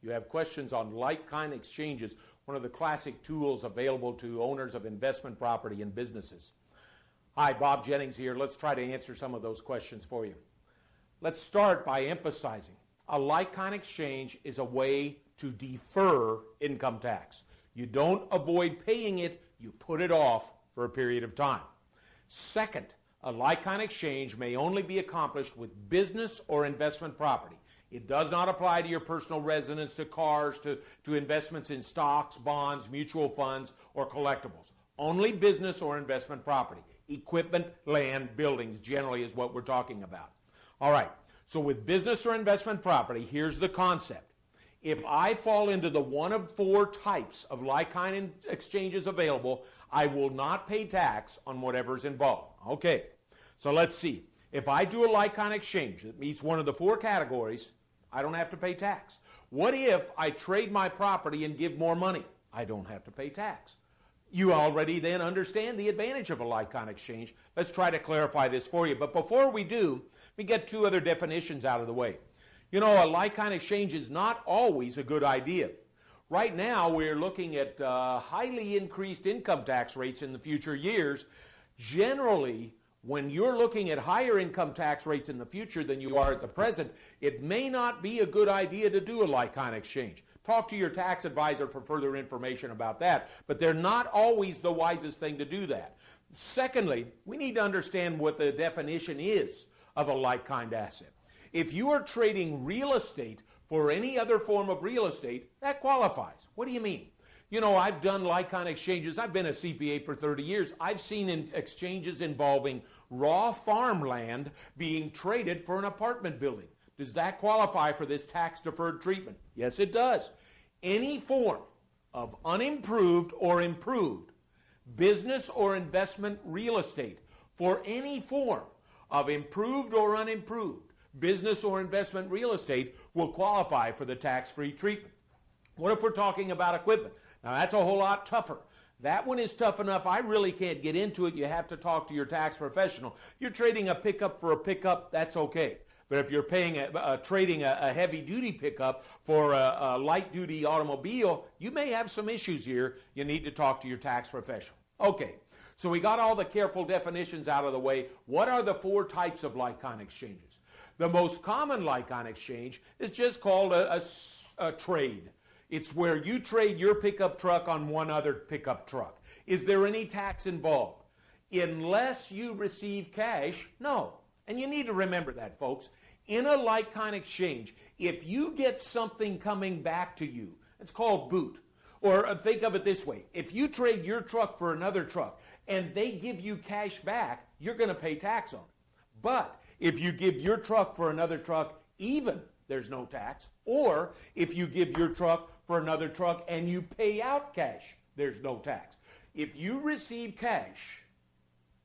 You have questions on like-kind exchanges, one of the classic tools available to owners of investment property and businesses. Hi, Bob Jennings here. Let's try to answer some of those questions for you. Let's start by emphasizing a like-kind exchange is a way to defer income tax. You don't avoid paying it, you put it off for a period of time. Second, a like-kind exchange may only be accomplished with business or investment property. It does not apply to your personal residence, to cars, to investments in stocks, bonds, mutual funds, or collectibles. Only business or investment property. Equipment, land, buildings generally is what we're talking about. All right, so with business or investment property, here's the concept. If I fall into the one of four types of like-kind exchanges available, I will not pay tax on whatever's involved. Okay, so let's see. If I do a like-kind exchange that meets one of the four categories, I don't have to pay tax. What if I trade my property and give more money? I don't have to pay tax. You already then understand the advantage of a like-kind exchange. Let's try to clarify this for you. But before we do, we get two other definitions out of the way. You know, a like-kind exchange is not always a good idea. Right now, we're looking at highly increased income tax rates in the future years. Generally, when you're looking at higher income tax rates in the future than you are at the present, it may not be a good idea to do a like-kind exchange. Talk to your tax advisor for further information about that, but they're not always the wisest thing to do that. Secondly, we need to understand what the definition is of a like-kind asset. If you are trading real estate for any other form of real estate, that qualifies. What do you mean? You know, I've done like-kind exchanges. I've been a CPA for 30 years. I've seen exchanges involving raw farmland being traded for an apartment building. Does that qualify for this tax-deferred treatment? Yes, it does. Any form of unimproved or improved business or investment real estate for any form of improved or unimproved business or investment real estate will qualify for the tax-free treatment. What if we're talking about equipment? Now, that's a whole lot tougher. That one is tough enough. I really can't get into it. You have to talk to your tax professional. You're trading a pickup for a pickup, that's okay. But if you're trading a heavy-duty pickup for a light-duty automobile, you may have some issues here. You need to talk to your tax professional. Okay, so we got all the careful definitions out of the way. What are the four types of like-kind exchanges? The most common like-kind exchange is just called a trade. It's where you trade your pickup truck on one other pickup truck. Is there any tax involved? Unless you receive cash, no. And you need to remember that, folks. In a like-kind exchange, if you get something coming back to you, it's called boot. Or think of it this way. If you trade your truck for another truck and they give you cash back, you're going to pay tax on it. But if you give your truck for another truck, even there's no tax. Or if you give your truck for another truck and you pay out cash, there's no tax. If you receive cash,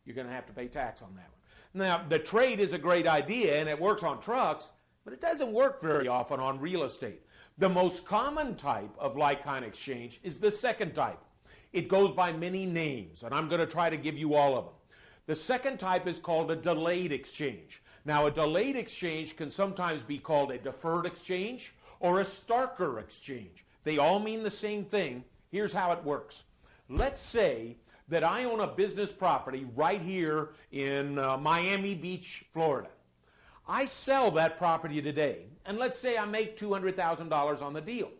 you're going to have to pay tax on that one. Now, the trade is a great idea and it works on trucks, but it doesn't work very often on real estate. The most common type of like-kind exchange is the second type. It goes by many names, and I'm going to try to give you all of them. The second type is called a delayed exchange. Now, a delayed exchange can sometimes be called a deferred exchange or a Starker exchange. They all mean the same thing. Here's how it works. Let's say that I own a business property right here in Miami Beach, Florida. I sell that property today, and let's say I make $200,000 on the deal.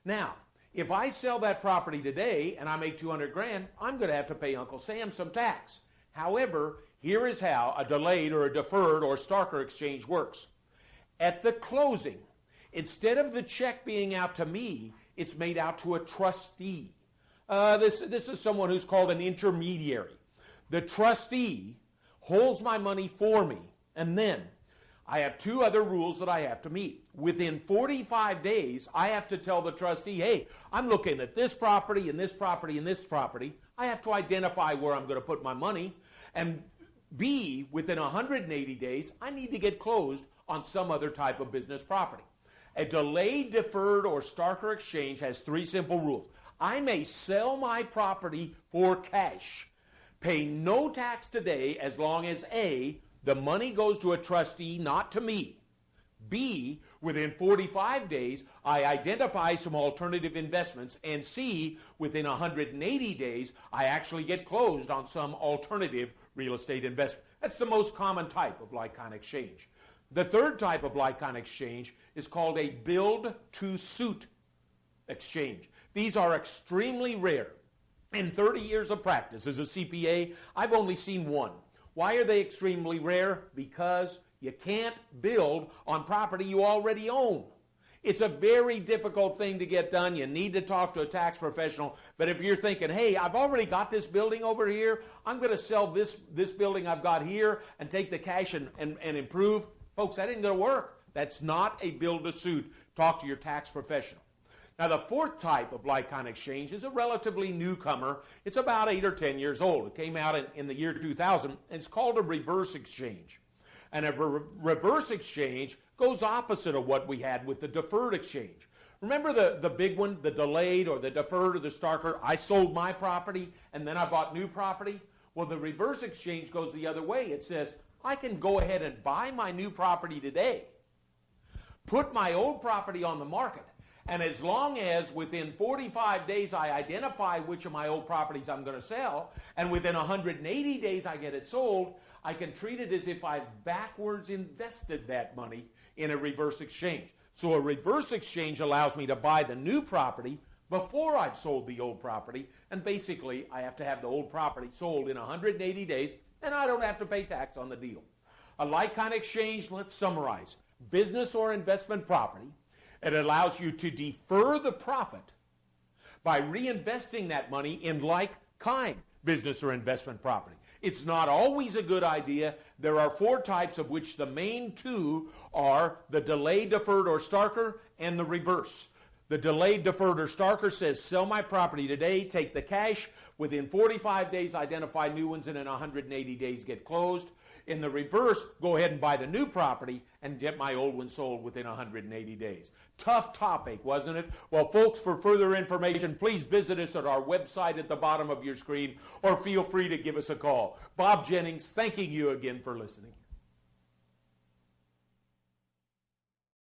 Now, if I sell that property today and I make $200,000, I'm going to have to pay Uncle Sam some tax. However, here is how a delayed or a deferred or Starker exchange works. At the closing, instead of the check being out to me, it's made out to a trustee. This is someone who's called an intermediary. The trustee holds my money for me, and then I have two other rules that I have to meet. Within 45 days, I have to tell the trustee, hey, I'm looking at this property and this property and this property. I have to identify where I'm going to put my money. And B, within 180 days, I need to get closed on some other type of business property. A delayed, deferred, or Starker exchange has three simple rules. I may sell my property for cash, pay no tax today as long as A, the money goes to a trustee, not to me. B, within 45 days, I identify some alternative investments. And C, within 180 days, I actually get closed on some alternative real estate investment. That's the most common type of like-kind exchange. The third type of like-kind exchange is called a build-to-suit exchange. These are extremely rare. In 30 years of practice as a CPA, I've only seen one. Why are they extremely rare? Because you can't build on property you already own. It's a very difficult thing to get done. You need to talk to a tax professional. But if you're thinking, hey, I've already got this building over here, I'm going to sell this building I've got here and take the cash and improve. Folks, that ain't going to work. That's not a build-to-suit. Talk to your tax professional. Now, the fourth type of like-kind exchange is a relatively newcomer. It's about 8 or 10 years old. It came out in the year 2000, and it's called a reverse exchange. And a reverse exchange goes opposite of what we had with the deferred exchange. Remember the big one, the delayed or the deferred or the starker? I sold my property and then I bought new property. Well, the reverse exchange goes the other way. It says, I can go ahead and buy my new property today, put my old property on the market, and as long as within 45 days I identify which of my old properties I'm going to sell, and within 180 days I get it sold, I can treat it as if I've backwards invested that money in a reverse exchange. So a reverse exchange allows me to buy the new property before I've sold the old property, and basically I have to have the old property sold in 180 days, and I don't have to pay tax on the deal. A like-kind exchange, let's summarize. Business or investment property. It allows you to defer the profit by reinvesting that money in like-kind business or investment property. It's not always a good idea. There are 4 types, of which the main 2 are the delayed, deferred, or starker, and the reverse. The delayed, deferred, or starker says, sell my property today, take the cash, within 45 days identify new ones, and in 180 days get closed. In the reverse, go ahead and buy the new property and get my old one sold within 180 days. Tough topic, wasn't it? Well, folks, for further information, please visit us at our website at the bottom of your screen, or feel free to give us a call. Bob Jennings, thanking you again for listening.